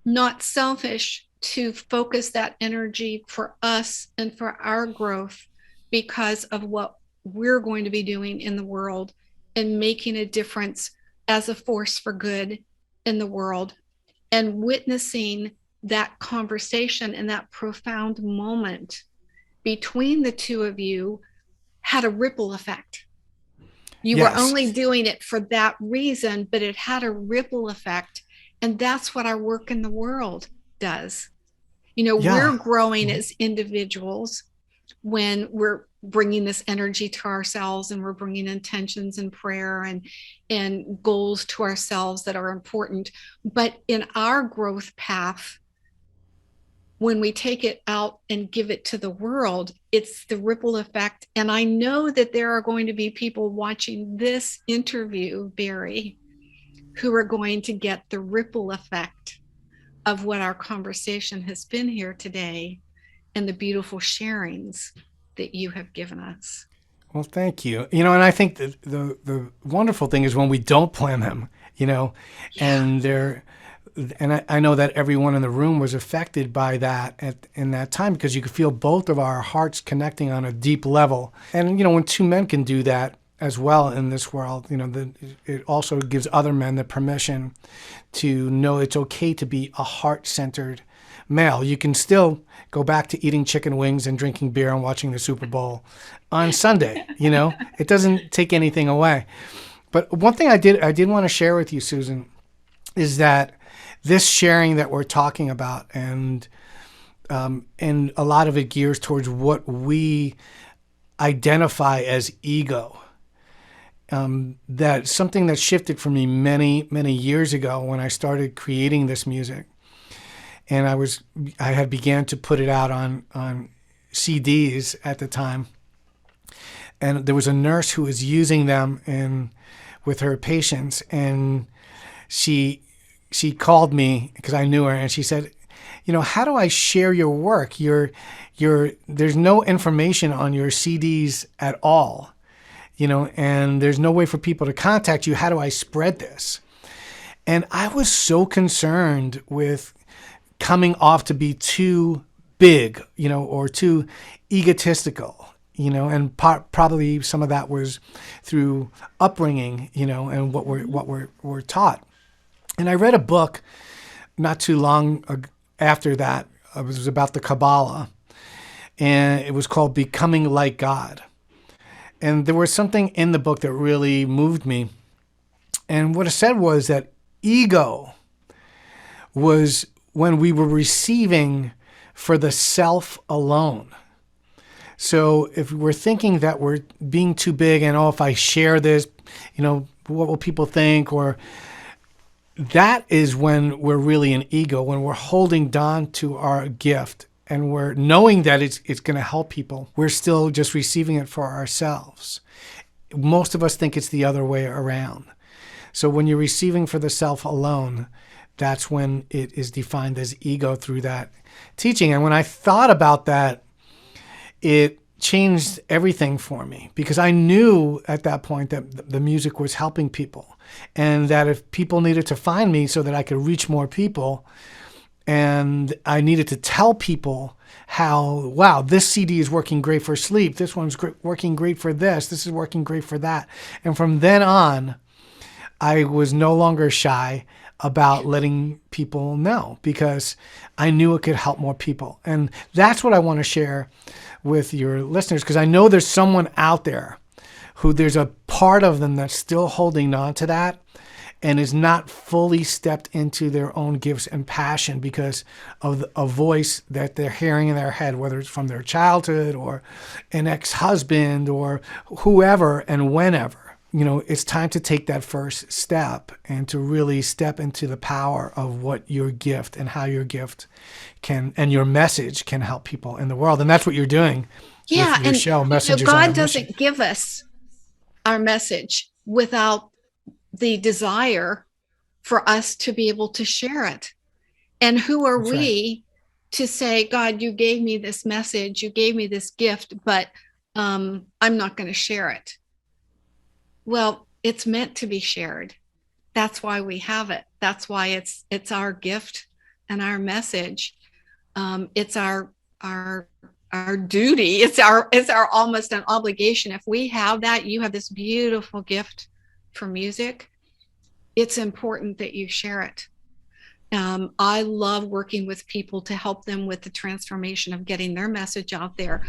not selfish to focus that energy for us and for our growth because of what we're going to be doing in the world and making a difference as a force for good in the world, and witnessing that conversation and that profound moment between the two of you had a ripple effect. You were Yes. only doing it for that reason, but it had a ripple effect. And that's what our work in the world does. We're Yeah. growing as individuals when we're bringing this energy to ourselves and we're bringing intentions and prayer and goals to ourselves that are important. But in our growth path, when we take it out and give it to the world, it's the ripple effect. And I know that there are going to be people watching this interview, Barry, who are going to get the ripple effect of what our conversation has been here today and the beautiful sharings that you have given us. Well, thank you. And I think the wonderful thing is when we don't plan them, Yeah. and I know that everyone in the room was affected by that in that time, because you could feel both of our hearts connecting on a deep level. And, when two men can do that as well in this world, it also gives other men the permission to know it's okay to be a heart-centered male. You can still go back to eating chicken wings and drinking beer and watching the Super Bowl on Sunday. It doesn't take anything away. But one thing I did want to share with you, Susan, is that this sharing that we're talking about, and a lot of it gears towards what we identify as ego. That's something that shifted for me many, many years ago when I started creating this music. And I had began to put it out on CDs at the time. And there was a nurse who was using them with her patients, and she called me because I knew her, and she said, how do I share your work? There's no information on your CDs at all, and there's no way for people to contact you. How do I spread this? And I was so concerned with coming off to be too big, or too egotistical, and probably some of that was through upbringing, and what we're taught. And I read a book not too long after that. It was about the Kabbalah, and it was called Becoming Like God. And there was something in the book that really moved me. And what it said was that ego was when we were receiving for the self alone. So if we're thinking that we're being too big and, if I share this, what will people think? Or that is when we're really in ego, when we're holding on to our gift and we're knowing that it's going to help people. We're still just receiving it for ourselves. Most of us think it's the other way around. So when you're receiving for the self alone, that's when it is defined as ego through that teaching. And when I thought about that, it changed everything for me, because I knew at that point that the music was helping people, and that if people needed to find me so that I could reach more people, and I needed to tell people how, wow, this CD is working great for sleep. This one's working great for this. This is working great for that. And from then on, I was no longer shy about letting people know, because I knew it could help more people. And that's what I want to share with your listeners, because I know there's someone out there who there's a part of them that's still holding on to that and is not fully stepped into their own gifts and passion because of a voice that they're hearing in their head, whether it's from their childhood or an ex-husband or whoever and whenever. It's time to take that first step and to really step into the power of what your gift and how your gift can, and your message can help people in the world. And that's what you're doing Yeah. with your And show, Messengers on a God Mission. doesn't give us our message without the desire for us to be able to share it. And who are That's right. we to say, God, you gave me this message, you gave me this gift, but I'm not going to share it. Well, it's meant to be shared. That's why we have it. That's why it's our gift and our message. It's our duty. It's our almost an obligation. If we have that, you have this beautiful gift for music. It's important that you share it. I love working with people to help them with the transformation of getting their message out there.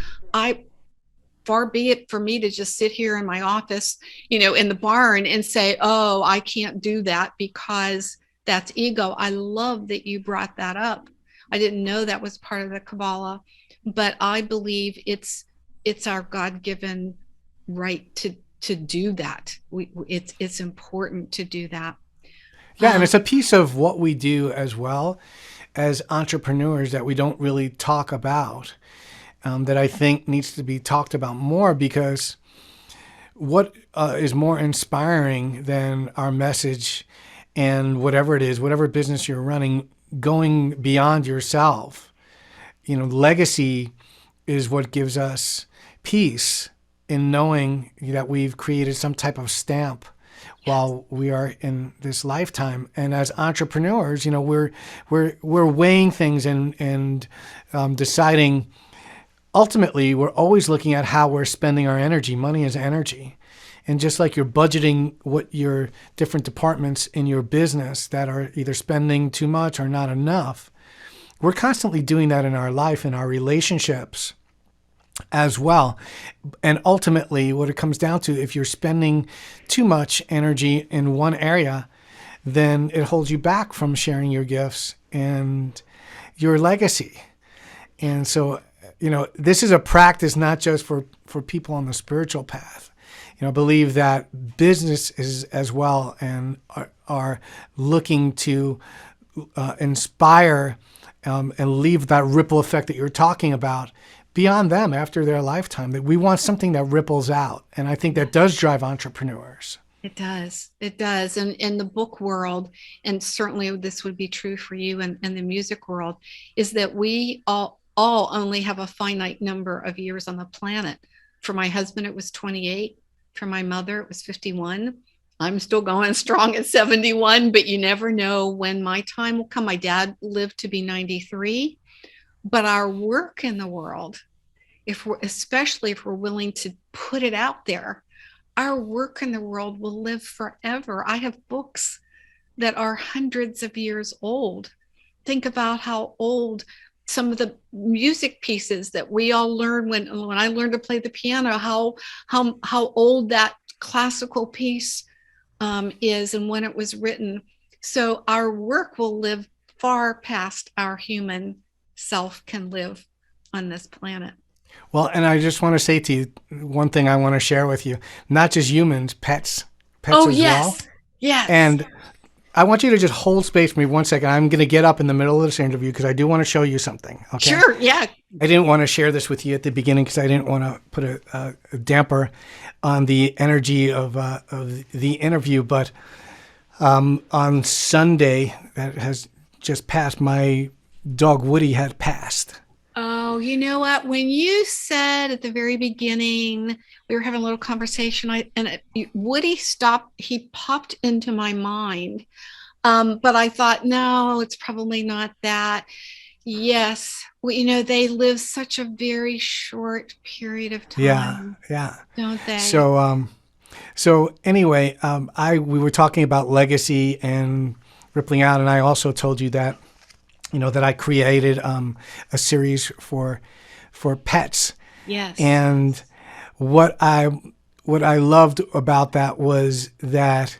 Far be it for me to just sit here in my office, in the barn and say, oh, I can't do that because that's ego. I love that you brought that up. I didn't know that was part of the Kabbalah, but I believe it's our God-given right to do that. It's important to do that. Yeah, and it's a piece of what we do as well. as entrepreneurs that we don't really talk about, that I think needs to be talked about more, because what is more inspiring than our message and whatever it is, whatever business you're running, going beyond yourself. Legacy is what gives us peace in knowing that we've created some type of stamp while we are in this lifetime. And as entrepreneurs, we're weighing things and deciding. Ultimately, we're always looking at how we're spending our energy. Money is energy. And just like you're budgeting what your different departments in your business that are either spending too much or not enough, we're constantly doing that in our life, in our relationships as well. And ultimately, what it comes down to, if you're spending too much energy in one area, then it holds you back from sharing your gifts and your legacy. And so, this is a practice not just for people on the spiritual path. I believe that business is as well, and are looking to inspire and leave that ripple effect that you're talking about beyond them after their lifetime. That we want something that ripples out. And I think that does drive entrepreneurs. It does. It does. And in the book world, and certainly this would be true for you and the music world, is that we all only have a finite number of years on the planet. For my husband, it was 28. For my mother, it was 51. I'm still going strong at 71, but you never know when my time will come. My dad lived to be 93. But our work in the world, especially if we're willing to put it out there, our work in the world will live forever. I have books that are hundreds of years old. Think about how old some of the music pieces that we all learned when I learned to play the piano, how old that classical piece is and when it was written. So our work will live far past our human self can live on this planet. Well, and I just want to say to you, one thing I want to share with you, not just humans, pets Oh, as yes. well. Yes. And I want you to just hold space for me 1 second. I'm going to get up in the middle of this interview because I do want to show you something. Okay? Sure. Yeah. I didn't want to share this with you at the beginning because I didn't want to put a damper on the energy of the interview. But on Sunday that has just passed, my dog Woody had passed. Oh, you know what? When you said at the very beginning, we were having a little conversation, Woody stopped, he popped into my mind. But I thought, no, it's probably not that. Yes. Well, they live such a very short period of time. Yeah. Don't they? So anyway, we were talking about legacy and rippling out, and I also told you that that I created a series for pets. Yes. And what I loved about that was that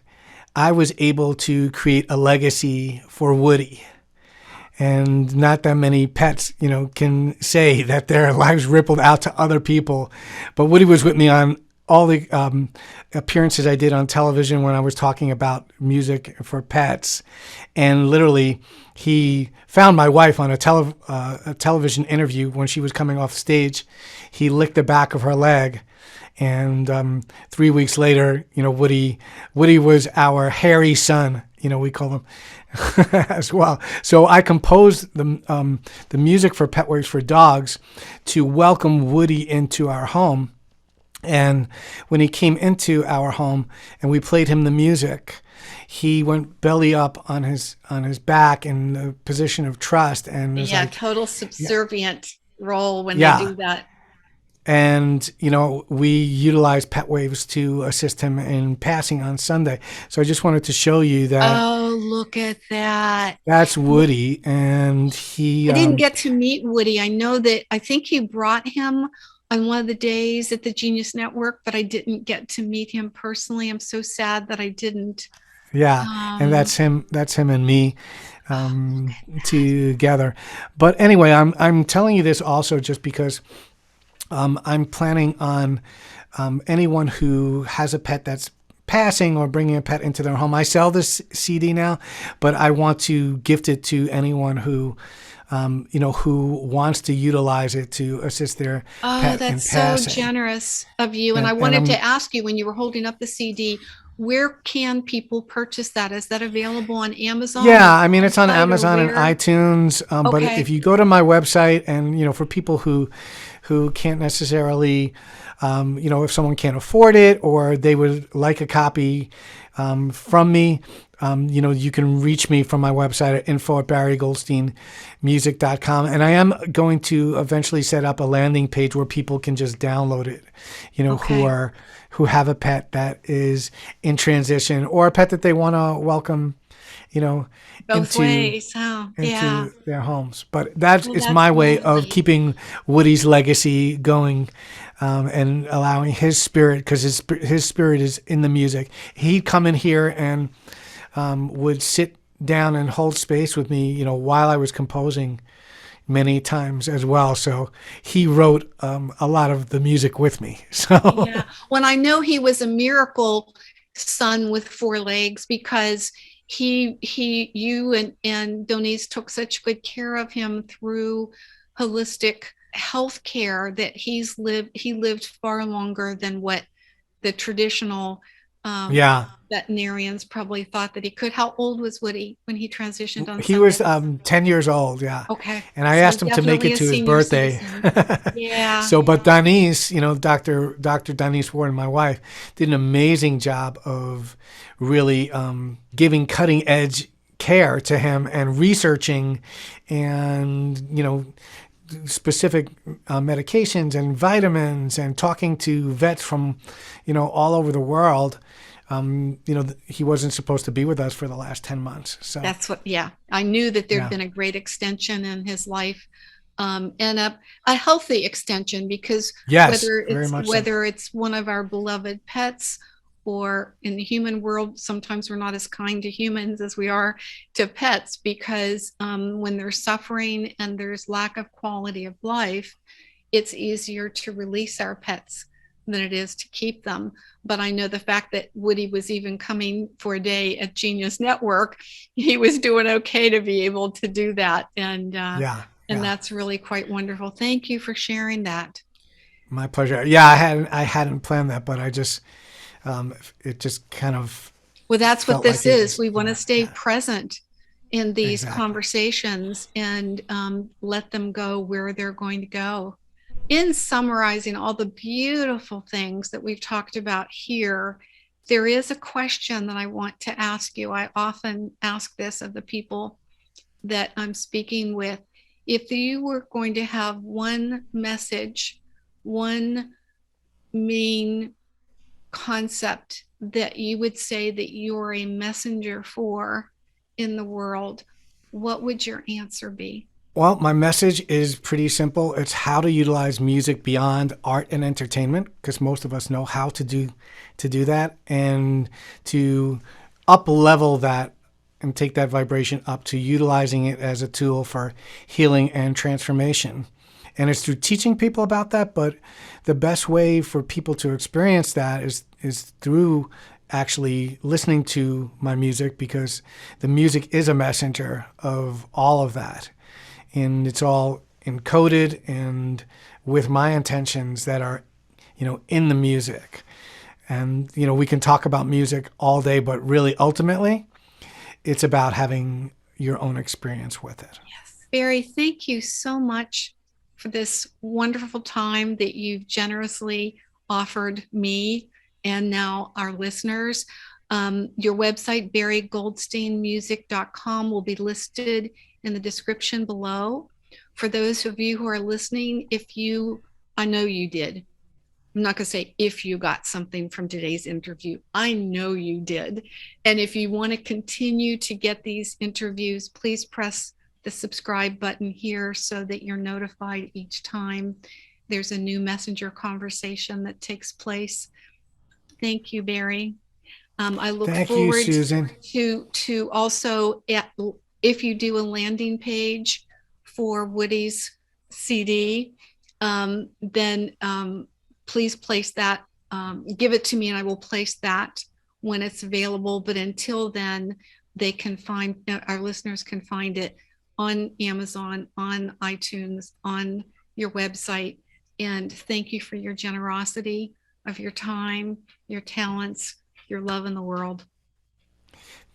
I was able to create a legacy for Woody. And not that many pets, can say that their lives rippled out to other people. But Woody was with me on all the appearances I did on television when I was talking about music for pets. And literally, he found my wife on a television interview when she was coming off stage. He licked the back of her leg. And 3 weeks later, Woody was our hairy son, we call him as well. So I composed the music for Pet Waves for Dogs to welcome Woody into our home. And when he came into our home and we played him the music, he went belly up on his back in the position of trust, and total subservient role when they do that. And we utilized Pet Waves to assist him in passing on Sunday. So I just wanted to show you that. Oh, look at that! That's Woody, and I didn't get to meet Woody. I think you brought him on one of the days at the Genius Network, but I didn't get to meet him personally. I'm so sad that I didn't. Yeah, and that's him and me together. But anyway, I'm telling you this also just because I'm planning on anyone who has a pet that's passing or bringing a pet into their home. I sell this CD now, but I want to gift it to anyone who, who wants to utilize it to assist their Oh, pet in that's so passing. generous of you. And I And wanted to I'm ask you when you were holding up the CD, where can people purchase that? Is that available on Amazon Yeah, or I mean it's on website or Amazon and where? iTunes. But if Okay. you go to my website, and for people who can't necessarily, if someone can't afford it or they would like a copy from me, you can reach me from my website at info@barrygoldsteinmusic.com. And I am going to eventually set up a landing page where people can just download it, Okay. who have a pet that is in transition or a pet that they want to welcome, you know, Both into ways. Oh, yeah. into their homes. But that Well, is that's my way of lovely. keeping Woody's legacy going, and allowing his spirit, because his spirit is in the music. He'd come in here and would sit down and hold space with me, while I was composing many times as well. So he wrote a lot of the music with me. So Yeah. When I know he was a miracle son with four legs because you and Donise took such good care of him through holistic health care that he lived far longer than what the traditional um, yeah, veterinarians probably thought that he could. How old was Woody when he transitioned on he was Sunday? 10 years old. Yeah. Okay, And I so asked him to make definitely it a to his senior birthday. citizen. Yeah. So, but Denise, Dr. Denise Ward, my wife, did an amazing job of really giving cutting edge care to him and researching and, specific medications and vitamins and talking to vets from, all over the world. He wasn't supposed to be with us for the last 10 months. So, That's what, yeah. I knew that there'd yeah. been a great extension in his life, and a healthy extension because Yes, very much so. whether it's one of our beloved pets or in the human world, sometimes we're not as kind to humans as we are to pets because when there's suffering and there's lack of quality of life, it's easier to release our pets than it is to keep them. But I know the fact that Woody was even coming for a day at Genius Network, he was doing okay to be able to do that, Yeah, and yeah. that's really quite wonderful. Thank you for sharing that. My pleasure. Yeah, I hadn't planned that, but I just it just kind of Well, that's what felt this like it is. was. We want to Yeah, stay yeah, present in these exactly. conversations and let them go where they're going to go. In summarizing all the beautiful things that we've talked about here, there is a question that I want to ask you. I often ask this of the people that I'm speaking with. If you were going to have one message, one main concept that you would say that you're a messenger for in the world, what would your answer be? Well, my message is pretty simple. It's how to utilize music beyond art and entertainment, because most of us know how to do that, and to up level that and take that vibration up to utilizing it as a tool for healing and transformation. And it's through teaching people about that, but the best way for people to experience that is through actually listening to my music, because the music is a messenger of all of that, and it's all encoded and with my intentions that are, in the music. And we can talk about music all day, but really ultimately it's about having your own experience with it. Barry, thank you so much for this wonderful time that you've generously offered me and now our listeners. Your website, barrygoldsteinmusic.com, will be listed in the description below. For those of you who are listening, I know you did. I'm not going to say if you got something from today's interview. I know you did. And if you want to continue to get these interviews, please press the subscribe button here so that you're notified each time there's a new messenger conversation that takes place. Thank you, Barry. I look Thank you, forward Susan. to also if you do a landing page for Woody's CD, then please place that, give it to me, and I will place that when it's available. But until then, they can find, our listeners can find it on Amazon, on iTunes, on your website. And thank you for your generosity of your time, your talents, your love in the world.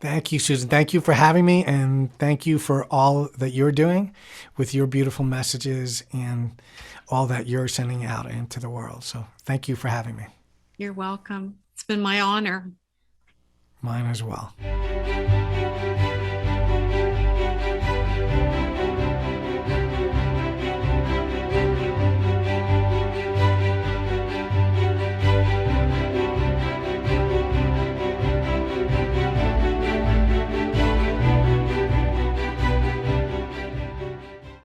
Thank you, Susan. Thank you for having me, and thank you for all that you're doing with your beautiful messages and all that you're sending out into the world. So thank you for having me. You're welcome. It's been my honor. Mine as well.